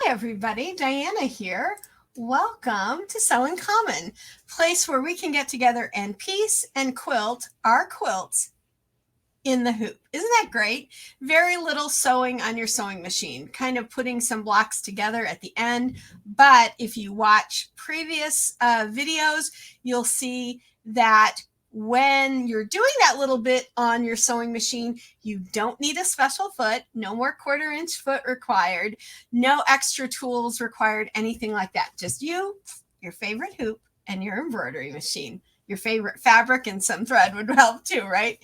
Hi everybody, Diana here. Welcome to Sew in Common, place where we can get together and piece and quilt our quilts in the hoop. Isn't that great? Very little sewing on your sewing machine, kind of putting some blocks together at the end. But if you watch previous videos, you'll see that when you're doing that little bit on your sewing machine, you don't need a special foot, no more 1/4 inch foot required, no extra tools required, anything like that. Just you, your favorite hoop, and your embroidery machine. Your favorite fabric and some thread would help too, right?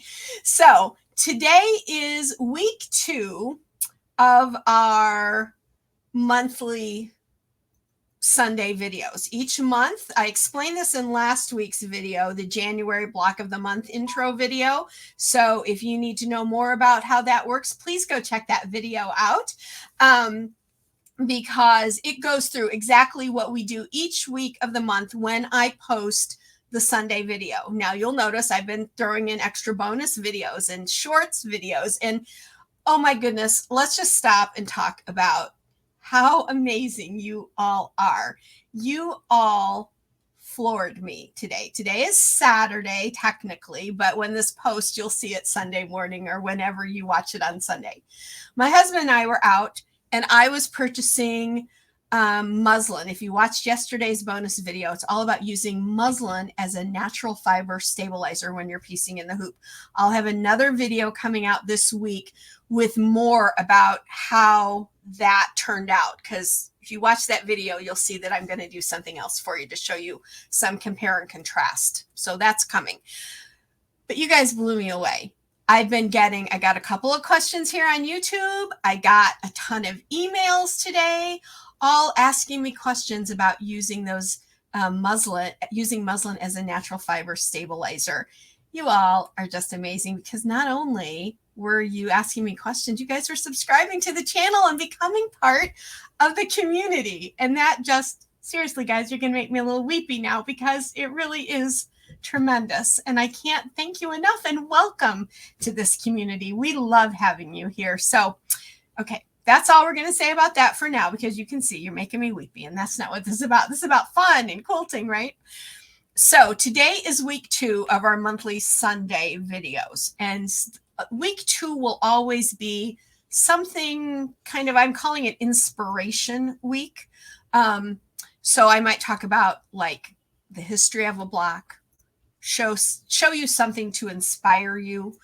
So today is week 2 of our monthly Sunday videos. Each month, I explained this in last week's video, the January block of the month intro video. So if you need to know more about how that works, please go check that video out. Because it goes through exactly what we do each week of the month when I post the Sunday video. Now you'll notice I've been throwing in extra bonus videos and shorts videos. And oh my goodness, let's just stop and talk about how amazing you all are. You all floored me today. Today is Saturday, technically, but when this post, you'll see it Sunday morning or whenever you watch it on Sunday. My husband and I were out and I was purchasing muslin. If you watched yesterday's bonus video, it's all about using muslin as a natural fiber stabilizer when you're piecing in the hoop. I'll have another video coming out this week with more about how that turned out, because if you watch that video, you'll see that I'm going to do something else for you to show you some compare and contrast. So that's coming. But you guys blew me away. I got a couple of questions here on YouTube. I got a ton of emails today, all asking me questions about using those using muslin as a natural fiber stabilizer. You all are just amazing, because not only were you asking me questions, you guys are subscribing to the channel and becoming part of the community. And that just, seriously, guys, you're going to make me a little weepy now, because it really is tremendous. And I can't thank you enough. And welcome to this community. We love having you here. So, okay, that's all we're going to say about that for now, because you can see you're making me weepy, and that's not what this is about. This is about fun and quilting, right? So today is week 2 of our monthly Sunday videos, and week 2 will always be something kind of, I'm calling it inspiration week. So I might talk about like the history of a block, show you something to inspire you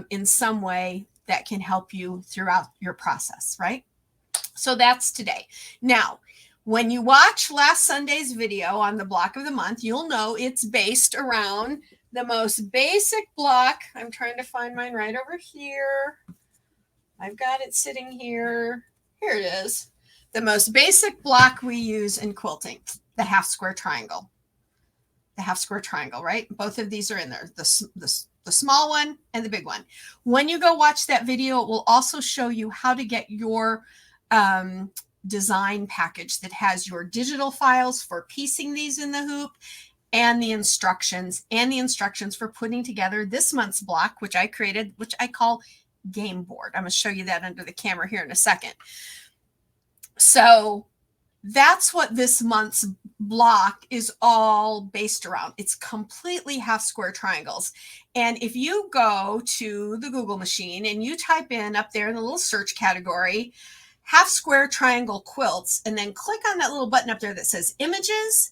in some way that can help you throughout your process, right? So that's today. Now, when you watch last Sunday's video on the block of the month, you'll know it's based around the most basic block. I'm trying to find mine right over here. I've got it sitting here. Here it is. The most basic block we use in quilting, the half square triangle. The half square triangle, right? Both of these are in there, the small one and the big one. When you go watch that video, it will also show you how to get your design package that has your digital files for piecing these in the hoop, and the instructions for putting together this month's block, which I created, which I call Game Board. I'm going to show you that under the camera here in a second. So that's what this month's block is all based around. It's completely half square triangles. And if you go to the Google machine and you type in up there in the little search category, half square triangle quilts, and then click on that little button up there that says images,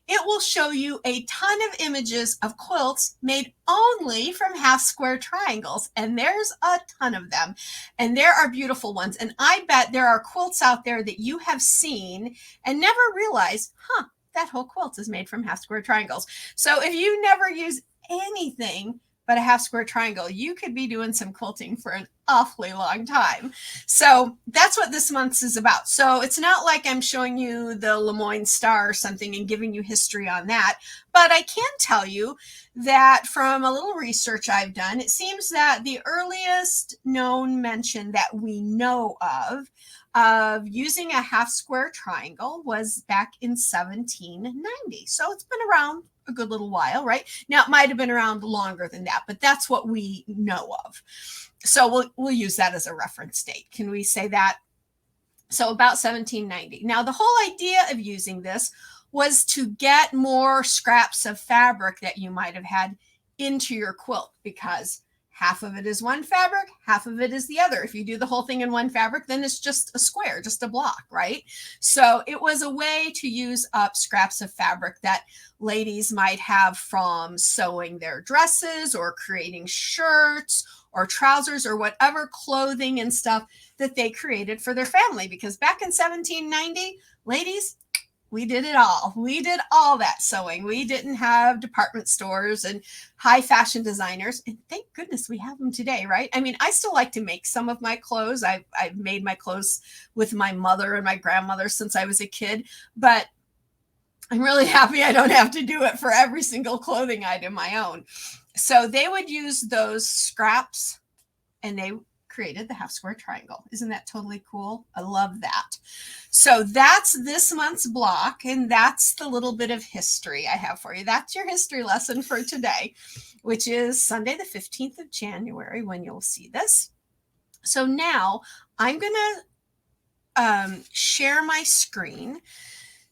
it will show you a ton of images of quilts made only from half square triangles. And there's a ton of them. And there are beautiful ones. And I bet there are quilts out there that you have seen and never realized, that whole quilt is made from half square triangles. So if you never use anything but a half square triangle, you could be doing some quilting for an awfully long time. So that's what this month's is about. So it's not like I'm showing you the Lemoyne Star or something and giving you history on that, but I can tell you that from a little research I've done, it seems that the earliest known mention that we know of using a half square triangle was back in 1790. So it's been around a good little while, right? Now, it might have been around longer than that, but that's what we know of. So we'll use that as a reference date. Can we say that? So about 1790. Now, the whole idea of using this was to get more scraps of fabric that you might have had into your quilt, because half of it is one fabric, half of it is the other. If you do the whole thing in one fabric, then it's just a square, just a block, right? So it was a way to use up scraps of fabric that ladies might have from sewing their dresses or creating shirts or trousers or whatever clothing and stuff that they created for their family. Because back in 1790, ladies, we did it all. We did all that sewing. We didn't have department stores and high fashion designers. And thank goodness we have them today, right? I mean, I still like to make some of my clothes. I've made my clothes with my mother and my grandmother since I was a kid, but I'm really happy I don't have to do it for every single clothing item I own. So they would use those scraps and they created the half square triangle. Isn't that totally cool? I love that. So that's this month's block, and that's the little bit of history I have for you. That's your history lesson for today, which is Sunday the 15th of January when you'll see this. So now I'm going to share my screen,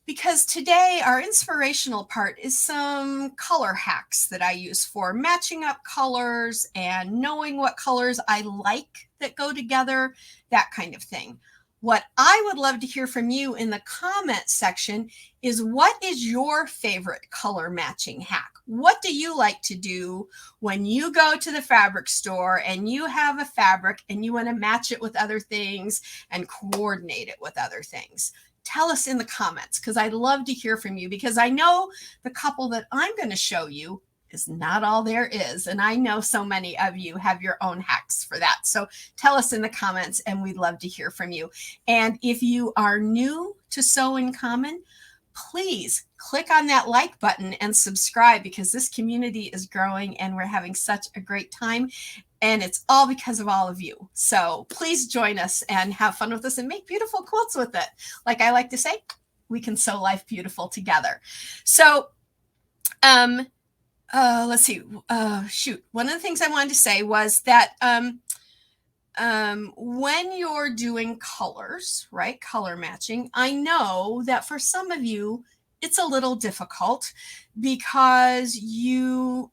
because today our inspirational part is some color hacks that I use for matching up colors and knowing what colors I like that go together, that kind of thing. What I would love to hear from you in the comment section is, what is your favorite color matching hack? What do you like to do when you go to the fabric store and you have a fabric and you want to match it with other things and coordinate it with other things? Tell us in the comments, because I'd love to hear from you, because I know the couple that I'm going to show you is not all there is. And I know so many of you have your own hacks for that. So tell us in the comments and we'd love to hear from you. And if you are new to Sew in Common, please click on that like button and subscribe, because this community is growing and we're having such a great time. And it's all because of all of you. So please join us and have fun with us and make beautiful quilts with it. Like I like to say, we can sew life beautiful together. So let's see. Shoot. One of the things I wanted to say was that when you're doing colors, right, color matching, I know that for some of you, it's a little difficult because you're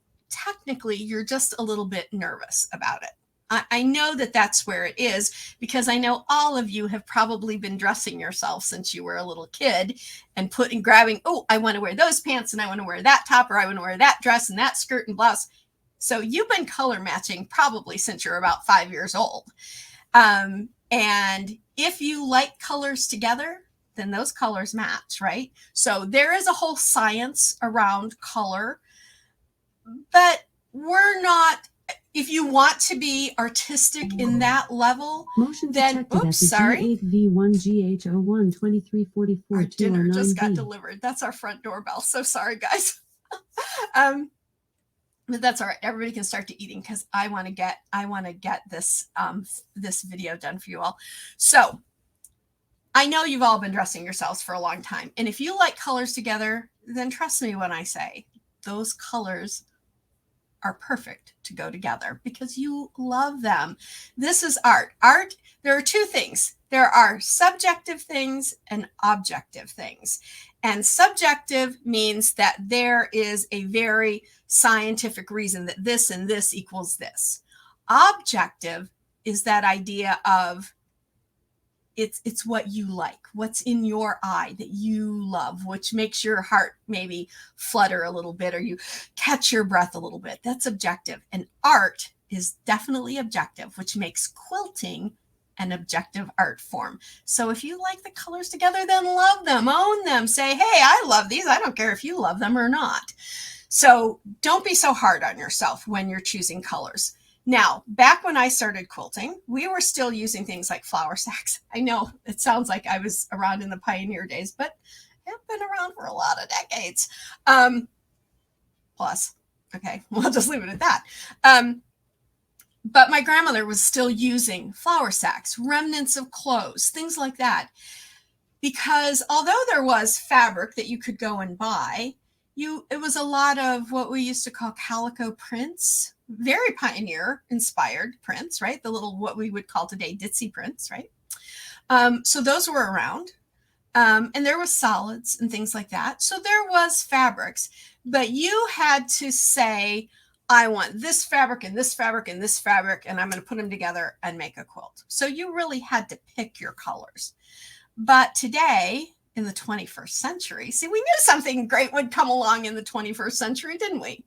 just a little bit nervous about it. I know that that's where it is, because I know all of you have probably been dressing yourself since you were a little kid and grabbing, oh, I want to wear those pants and I want to wear that top, or I want to wear that dress and that skirt and blouse. So you've been color matching probably since you're about 5 years old. And if you like colors together, then those colors match, right? So there is a whole science around color, but we're not, if you want to be artistic in that level, motion then, oops, sorry. G8V1GH012344. Our dinner just got delivered. That's our front doorbell. So sorry, guys. But that's all right. Everybody can start to eating, because I want to get this this video done for you all. So I know you've all been dressing yourselves for a long time, and if you like colors together, then trust me when I say those colors are perfect to go together because you love them. This is art. Art, there are two things. There are subjective things and objective things. And subjective means that there is a very scientific reason that this and this equals this. Objective is that idea of it's what you like, what's in your eye that you love, which makes your heart maybe flutter a little bit or you catch your breath a little bit. That's objective. And art is definitely objective, which makes quilting an objective art form. So if you like the colors together, then love them, own them, say, hey, I love these. I don't care if you love them or not. So don't be so hard on yourself when you're choosing colors. Now, back when I started quilting, we were still using things like flour sacks. I know it sounds like I was around in the pioneer days, but I've been around for a lot of decades. Plus, okay, we'll just leave it at that. But my grandmother was still using flour sacks, remnants of clothes, things like that. Because although there was fabric that you could go and buy, it was a lot of what we used to call calico prints, very pioneer inspired prints, right? The little, what we would call today ditzy prints, right? So those were around. And there was solids and things like that. So there was fabrics, but you had to say, I want this fabric and this fabric and this fabric, and I'm going to put them together and make a quilt. So you really had to pick your colors. But today, in the 21st century, see, we knew something great would come along in the 21st century, didn't we?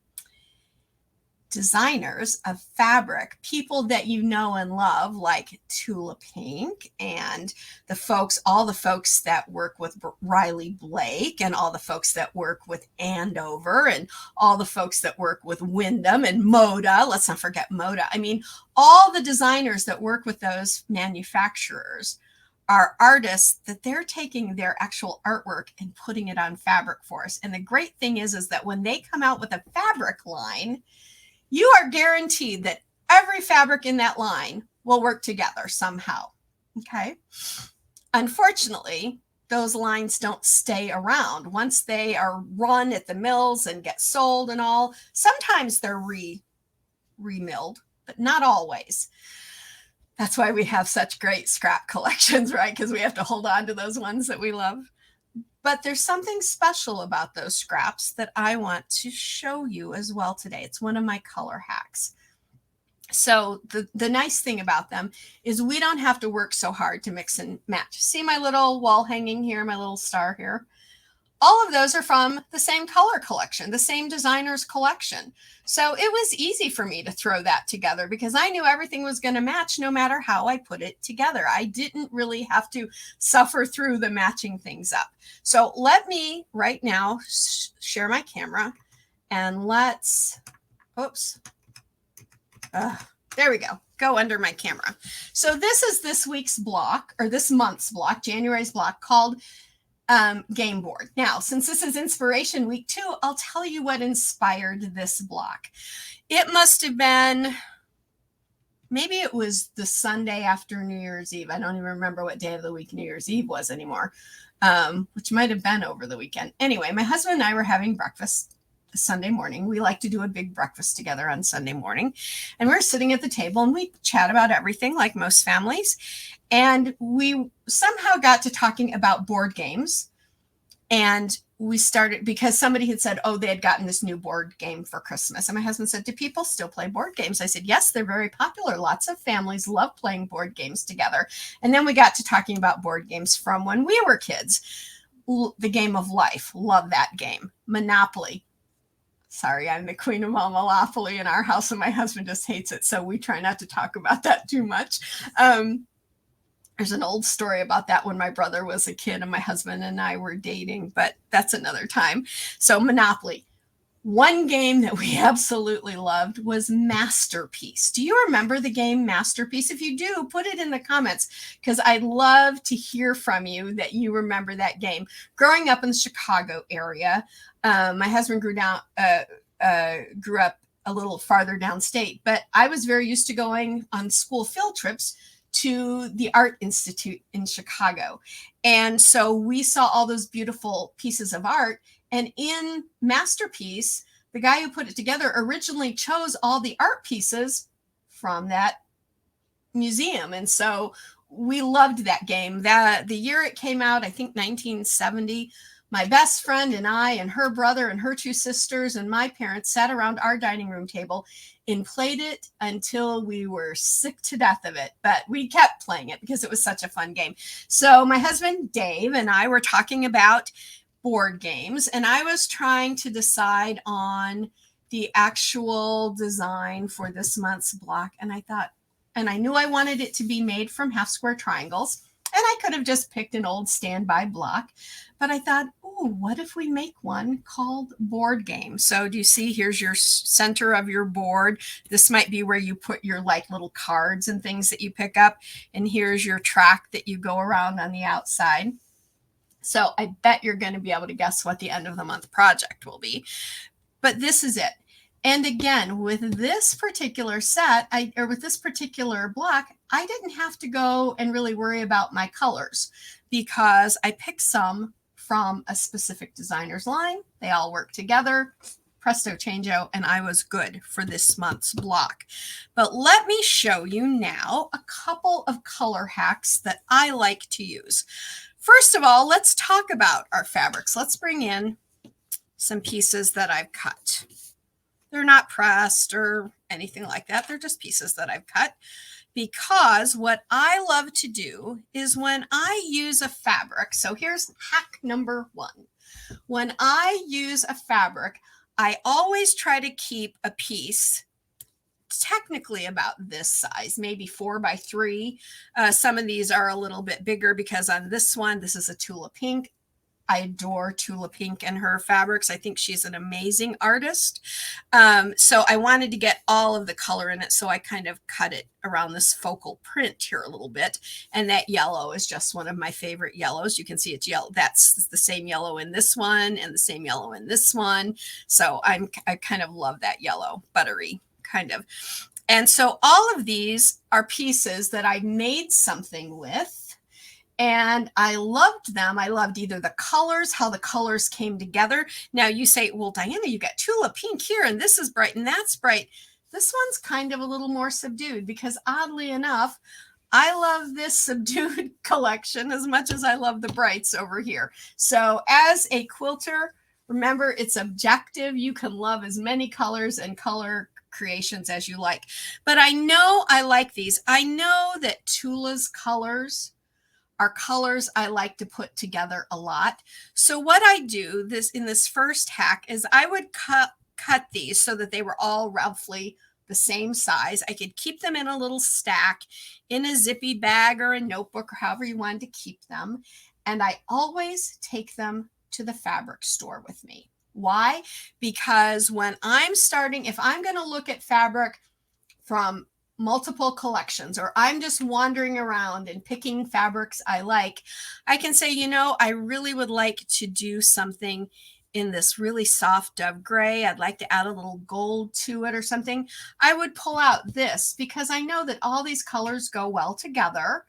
Designers of fabric, people that you know and love, like Tula Pink and all the folks that work with Riley Blake and all the folks that work with Andover and all the folks that work with Wyndham and Moda. Let's not forget Moda. I mean, all the designers that work with those manufacturers are artists that they're taking their actual artwork and putting it on fabric for us. And the great thing is that when they come out with a fabric line, you are guaranteed that every fabric in that line will work together somehow. Okay. Unfortunately, those lines don't stay around. Once they are run at the mills and get sold and all, sometimes they're remilled, but not always. That's why we have such great scrap collections, right? Because we have to hold on to those ones that we love. But there's something special about those scraps that I want to show you as well today. It's one of my color hacks. So the nice thing about them is we don't have to work so hard to mix and match. See my little wall hanging here, my little star here? All of those are from the same color collection, the same designer's collection. So it was easy for me to throw that together because I knew everything was going to match no matter how I put it together. I didn't really have to suffer through the matching things up. So let me right now share my camera and let's, there we go under my camera. So this is this week's block, or this month's block, January's block, called game board. Now, since this is Inspiration Week 2, I'll tell you what inspired this block. It must have been, maybe it was the Sunday after New Year's Eve. I don't even remember what day of the week New Year's Eve was anymore, which might have been over the weekend. Anyway, my husband and I were having breakfast Sunday morning. We like to do a big breakfast together on Sunday morning. And we're sitting at the table and we chat about everything like most families. And we somehow got to talking about board games. And we started because somebody had said, oh, they had gotten this new board game for Christmas. And my husband said, do people still play board games? I said, yes, they're very popular. Lots of families love playing board games together. And then we got to talking about board games from when we were kids. The Game of Life. Love that game. Monopoly. Sorry, I'm the queen of all Monopoly in our house and my husband just hates it. So we try not to talk about that too much. There's an old story about that when my brother was a kid and my husband and I were dating, but that's another time. So Monopoly. One game that we absolutely loved was Masterpiece. Do you remember the game Masterpiece? If you do, put it in the comments because I'd love to hear from you that you remember that game. Growing up in the Chicago area, my husband grew up a little farther downstate, but I was very used to going on school field trips to the Art Institute in Chicago. And so we saw all those beautiful pieces of art. And in Masterpiece, the guy who put it together originally chose all the art pieces from that museum. And so we loved that game. The year it came out, I think 1970, my best friend and I and her brother and her two sisters and my parents sat around our dining room table and played it until we were sick to death of it. But we kept playing it because it was such a fun game. So my husband, Dave, and I were talking about board games, and I was trying to decide on the actual design for this month's block. And I thought, and I knew I wanted it to be made from half square triangles. And I could have just picked an old standby block, but I thought, oh, what if we make one called board game? So do you see, here's your center of your board. This might be where you put your like little cards and things that you pick up. And here's your track that you go around on the outside. So I bet you're going to be able to guess what the end of the month project will be. But this is it. And again, with this particular set, or with this particular block, I didn't have to go and really worry about my colors because I picked some from a specific designer's line. They all work together. presto changeo, and I was good for this month's block. But let me show you now a couple of color hacks that I like to use. First of all, let's talk about our fabrics. Let's bring in some pieces that I've cut. They're not pressed or anything like that. They're just pieces that I've cut, because what I love to do is when I use a fabric, so here's hack number 1. When I use a fabric, I always try to keep a piece technically about this size, maybe 4 by 3. Some of these are a little bit bigger because on this one, this is a Tula Pink. I adore Tula Pink and her fabrics. I think she's an amazing artist. So I wanted to get all of the color in it. So I kind of cut it around this focal print here a little bit. And that yellow is just one of my favorite yellows. You can see it's yellow. That's the same yellow in this one and the same yellow in this one. So I kind of love that yellow, buttery kind of. And so all of these are pieces that I made something with. And I loved them. I loved either the colors, how the colors came together. Now you say, well, Diana, you got Tula Pink here, and this is bright and that's bright. This one's kind of a little more subdued because oddly enough, I love this subdued collection as much as I love the brights over here. So as a quilter, remember it's objective. You can love as many colors and color creations as you like. But I know I like these. I know that Tula's colors are colors I like to put together a lot. So what I do in this first hack is I would cut these so that they were all roughly the same size. I could keep them in a little stack in a zippy bag or a notebook or however you wanted to keep them. And I always take them to the fabric store with me. Why? Because when I'm starting, if I'm going to look at fabric from multiple collections, or I'm just wandering around and picking fabrics I like, I can say, you know, I really would like to do something in this really soft dove gray. I'd like to add a little gold to it or something. I would pull out this because I know that all these colors go well together,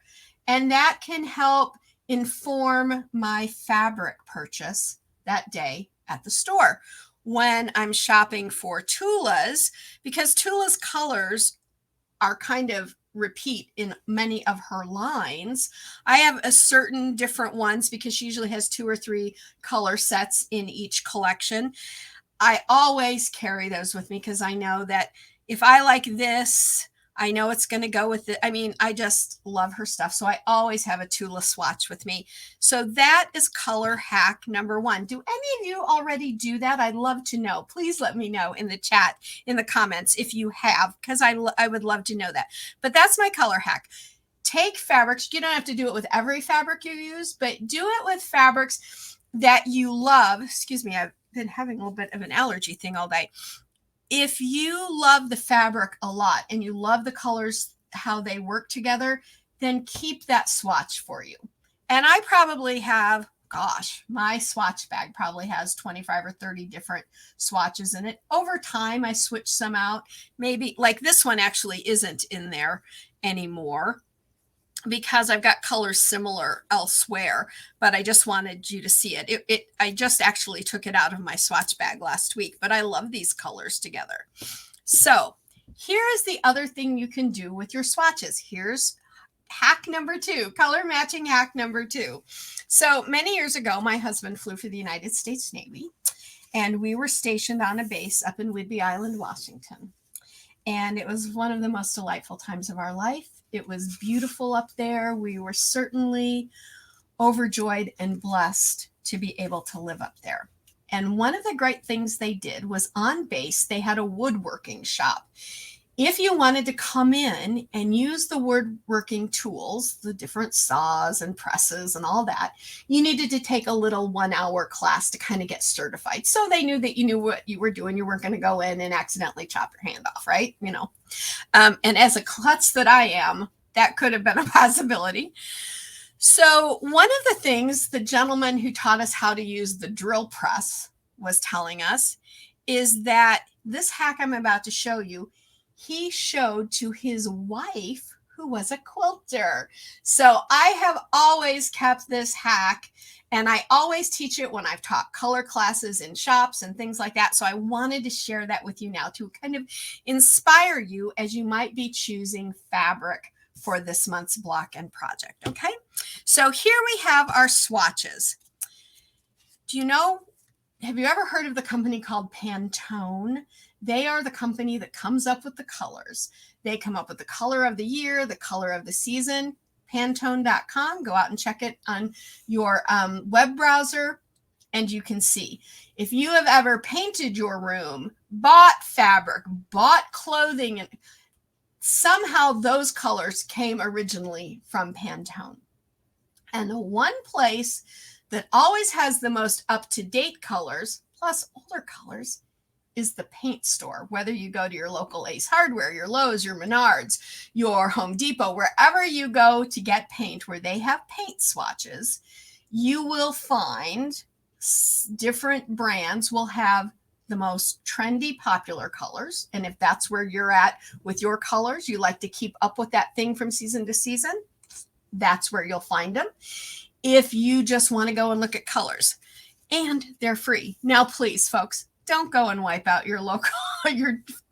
and that can help inform my fabric purchase that day at the store when I'm shopping for Tula's, because Tula's colors are kind of repeat in many of her lines. I have a certain different ones because she usually has 2 or 3 color sets in each collection. I always carry those with me because I know that if I like this, I know it's going to go with it. I mean, I just love her stuff. So I always have a Tula swatch with me. So that is color hack number 1. Do any of you already do that? I'd love to know. Please let me know in the chat, in the comments, if you have, because I would love to know that. But that's my color hack. Take fabrics. You don't have to do it with every fabric you use, but do it with fabrics that you love. Excuse me, I've been having a little bit of an allergy thing all day. If you love the fabric a lot and you love the colors, how they work together, then keep that swatch for you. And I probably have, gosh, my swatch bag probably has 25 or 30 different swatches in it. Over time, I switch some out. Maybe like this one actually isn't in there anymore because I've got colors similar elsewhere, but I just wanted you to see it. I just actually took it out of my swatch bag last week, but I love these colors together. So here is the other thing you can do with your swatches. Here's hack number 2, color matching hack number 2. So many years ago, my husband flew for the United States Navy, and we were stationed on a base up in Whidbey Island, Washington. And it was one of the most delightful times of our life. It was beautiful up there. We were certainly overjoyed and blessed to be able to live up there. And one of the great things they did was on base, they had a woodworking shop. If you wanted to come in and use the woodworking tools, the different saws and presses and all that, you needed to take a little 1-hour class to kind of get certified. So they knew that you knew what you were doing. You weren't going to go in and accidentally chop your hand off, right? You know, and as a klutz that I am, that could have been a possibility. So one of the things the gentleman who taught us how to use the drill press was telling us is that this hack I'm about to show you, he showed to his wife, who was a quilter. So I have always kept this hack And I always teach it when I've taught color classes in shops and things like that. So I wanted to share that with you now to kind of inspire you as you might be choosing fabric for this month's block and project. Okay, so here we have our swatches. Do you know, have you ever heard of the company called Pantone? They are the company that comes up with the colors. They come up with the color of the year, the color of the season. Pantone.com. Go out and check it on your web browser, and you can see. If you have ever painted your room, bought fabric, bought clothing, and somehow those colors came originally from Pantone. And the one place that always has the most up-to-date colors, plus older colors, is the paint store. Whether you go to your local Ace Hardware, your Lowe's, your Menards, your Home Depot, wherever you go to get paint, where they have paint swatches, you will find different brands will have the most trendy, popular colors. And if that's where you're at with your colors, you like to keep up with that thing from season to season, that's where you'll find them. If you just want to go and look at colors, and they're free. Now, please, folks, don't go and wipe out your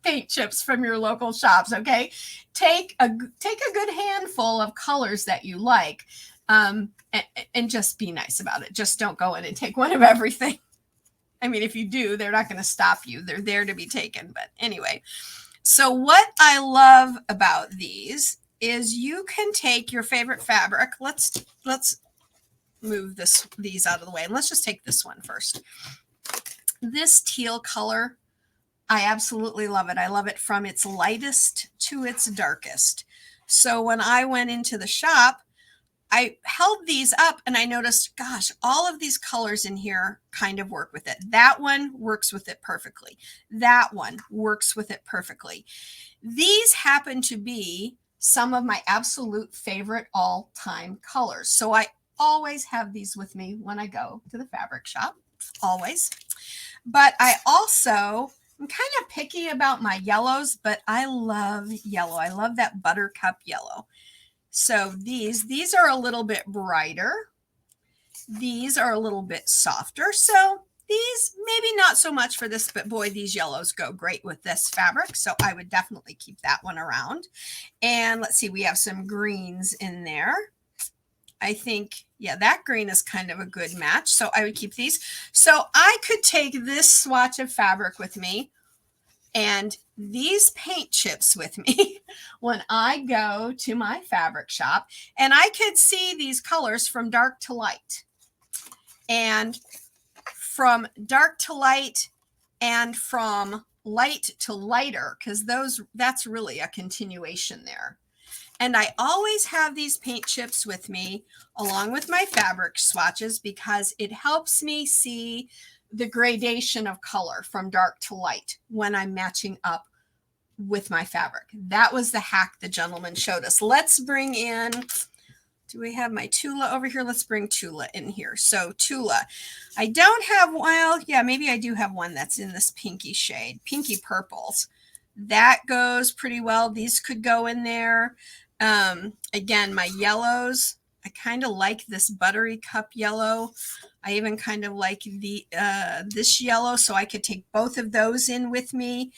paint chips from your local shops. Okay, take a good handful of colors that you like, and just be nice about it. Just don't go in and take one of everything. I mean, if you do, they're not going to stop you. They're there to be taken. But anyway, so what I love about these is you can take your favorite fabric. Let's move these out of the way, and let's just take this one first. This teal color, I absolutely love it. I love it from its lightest to its darkest. So when I went into the shop, I held these up and I noticed, gosh, all of these colors in here kind of work with it. That one works with it perfectly. That one works with it perfectly. These happen to be some of my absolute favorite all-time colors. So I always have these with me when I go to the fabric shop, always. But I also am kind of picky about my yellows, but I love yellow. I love that buttercup yellow. So these are a little bit brighter. These are a little bit softer. So these maybe not so much for this, but boy, these yellows go great with this fabric. So I would definitely keep that one around. And let's see, we have some greens in there. I think, yeah, that green is kind of a good match. So I would keep these. So I could take this swatch of fabric with me and these paint chips with me when I go to my fabric shop, and I could see these colors from dark to light and from dark to light and from light to lighter, because that's really a continuation there. And I always have these paint chips with me along with my fabric swatches because it helps me see the gradation of color from dark to light when I'm matching up with my fabric. That was the hack the gentleman showed us. Let's bring in, do we have my Tula over here? Let's bring Tula in here. So Tula, I don't have, well, yeah, maybe I do have one that's in this pinky shade, pinky purples. That goes pretty well. These could go in there. Again, my yellows, I kind of like this buttery cup yellow. I even kind of like this yellow, so I could take both of those in with me.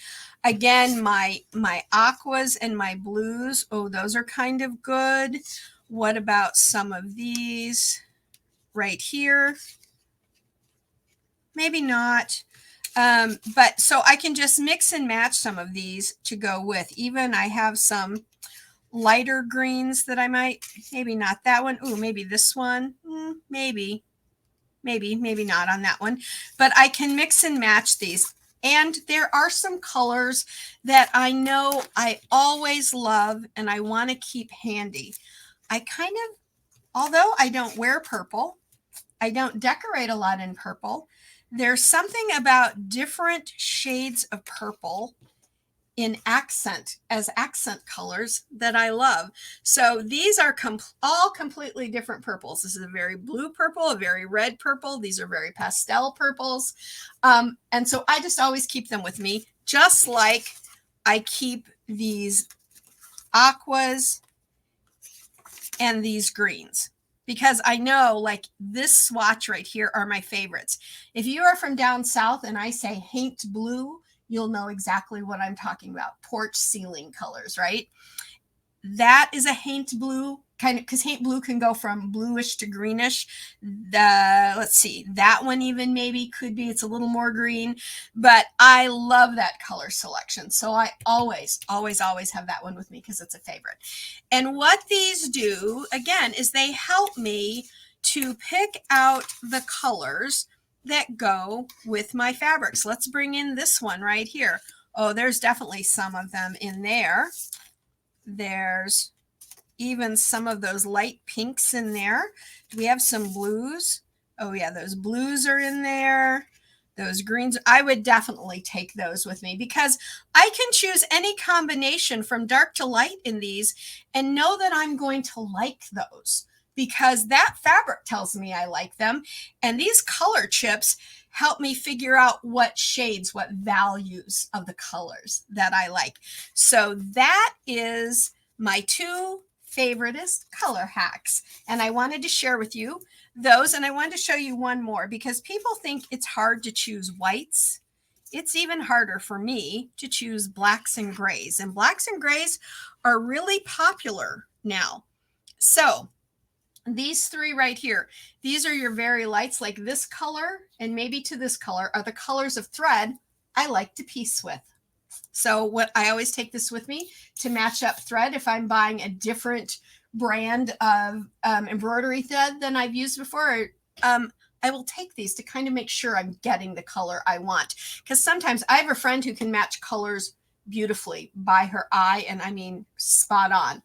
Again, my aquas and my blues, oh, those are kind of good. What about some of these right here? Maybe not. But so I can just mix and match some of these to go with. Even I have some lighter greens that I might, maybe not that one. Ooh, maybe this one. Maybe not on that one. But I can mix and match these. And there are some colors that I know I always love and I want to keep handy. I kind of, although I don't wear purple, I don't decorate a lot in purple, there's something about different shades of purple in accent colors that I love. So these are all completely different purples. This is a very blue purple, a very red purple. These are very pastel purples. And so I just always keep them with me, just like I keep these aquas and these greens, because I know like this swatch right here are my favorites. If you are from down south and I say haint blue, you'll know exactly what I'm talking about. Porch ceiling colors, right? That is a haint blue kind of, because haint blue can go from bluish to greenish. Let's see, that one even maybe could be, it's a little more green, but I love that color selection. So I always have that one with me because it's a favorite. And what these do, again, is they help me to pick out the colors that go with my fabrics. Let's bring in this one right here. Oh, there's definitely some of them in there. There's even some of those light pinks in there. Do we have some blues? Oh yeah, those blues are in there. Those greens, I would definitely take those with me because I can choose any combination from dark to light in these and know that I'm going to like those because that fabric tells me I like them. And these color chips help me figure out what shades, what values of the colors that I like. So that is my two favoriteest color hacks. And I wanted to share with you those. And I wanted to show you one more because people think it's hard to choose whites. It's even harder for me to choose blacks and grays. And blacks and grays are really popular now. So these three right here, these are your very lights, like this color and maybe to this color are the colors of thread I like to piece with. So what I always take this with me to match up thread. If I'm buying a different brand of embroidery thread than I've used before, I will take these to kind of make sure I'm getting the color I want. Because sometimes I have a friend who can match colors beautifully by her eye, and I mean spot on.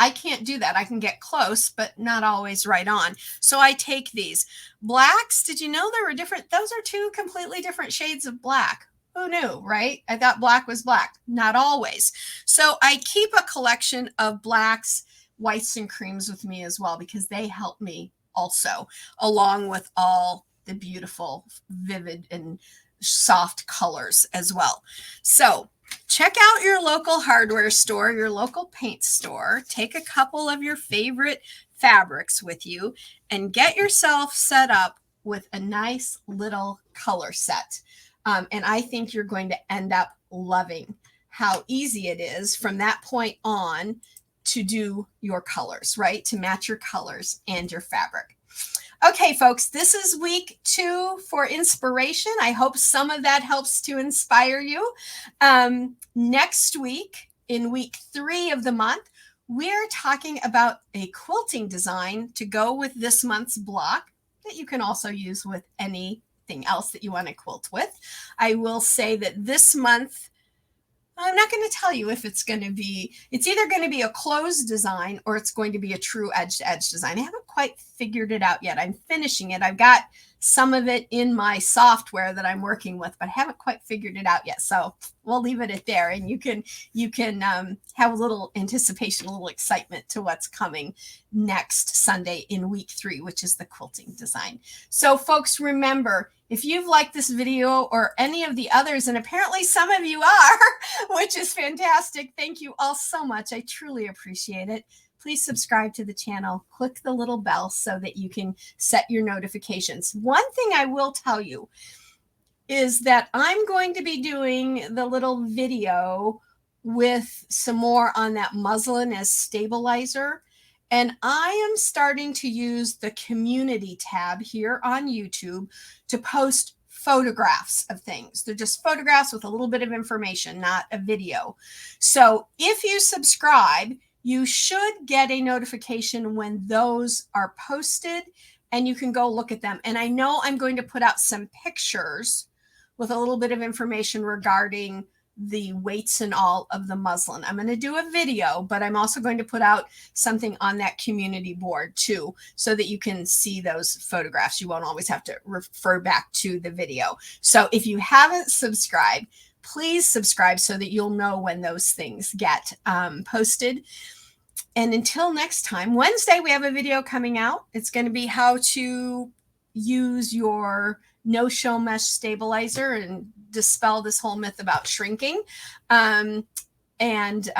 I can't do that. I can get close, but not always right on. So I take these. Blacks, did you know there were different? Those are two completely different shades of black. Who knew, right? I thought black was black. Not always. So I keep a collection of blacks, whites, and creams with me as well because they help me also, along with all the beautiful, vivid, and soft colors as well. So check out your local hardware store, your local paint store. Take a couple of your favorite fabrics with you and get yourself set up with a nice little color set. And I think you're going to end up loving how easy it is from that point on to do your colors, right? To match your colors and your fabric. Okay, folks, this is week 2 for inspiration. I hope some of that helps to inspire you. Next week, in week 3 of the month, we're talking about a quilting design to go with this month's block that you can also use with anything else that you want to quilt with. I will say that this month, I'm not going to tell you if it's going to be, it's either going to be a closed design or it's going to be a true edge-to-edge design. I haven't quite figured it out yet. I'm finishing it. I've got some of it in my software that I'm working with, but I haven't quite figured it out yet. So we'll leave it at there, and you can have a little anticipation, a little excitement to what's coming next Sunday in week 3, which is the quilting design. So folks, remember, if you've liked this video or any of the others, and apparently some of you are, which is fantastic, thank you all so much. I truly appreciate it. Please subscribe to the channel, click the little bell so that you can set your notifications. One thing I will tell you is that I'm going to be doing the little video with some more on that muslin as stabilizer. And I am starting to use the community tab here on YouTube to post photographs of things. They're just photographs with a little bit of information, not a video. So if you subscribe, you should get a notification when those are posted and you can go look at them. And I know I'm going to put out some pictures with a little bit of information regarding the weights and all of the muslin. I'm going to do a video, but I'm also going to put out something on that community board too, so that you can see those photographs. You won't always have to refer back to the video. So if you haven't subscribed, please subscribe so that you'll know when those things get posted. And until next time, Wednesday, we have a video coming out. It's going to be how to use your no-show mesh stabilizer and dispel this whole myth about shrinking. And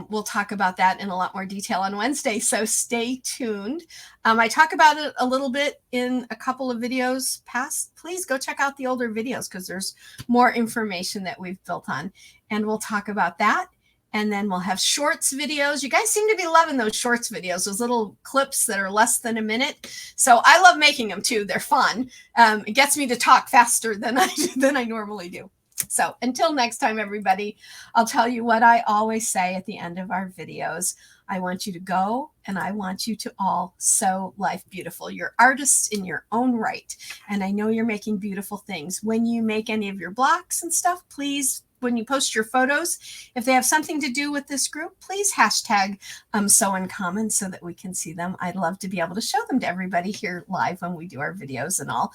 we'll talk about that in a lot more detail on Wednesday. So stay tuned. I talk about it a little bit in a couple of videos past. Please go check out the older videos because there's more information that we've built on. And we'll talk about that. And then we'll have shorts videos. You guys seem to be loving those shorts videos, those little clips that are less than a minute. So I love making them too. They're fun. It gets me to talk faster than I normally do. So until next time, everybody, I'll tell you what I always say at the end of our videos. I want you to go and I want you to all sew life beautiful. You're artists in your own right. And I know you're making beautiful things. When you make any of your blocks and stuff, please, when you post your photos, if they have something to do with this group, please hashtag Sew Uncommon so that we can see them. I'd love to be able to show them to everybody here live when we do our videos and all.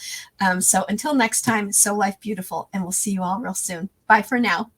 So until next time, sew life beautiful, and we'll see you all real soon. Bye for now.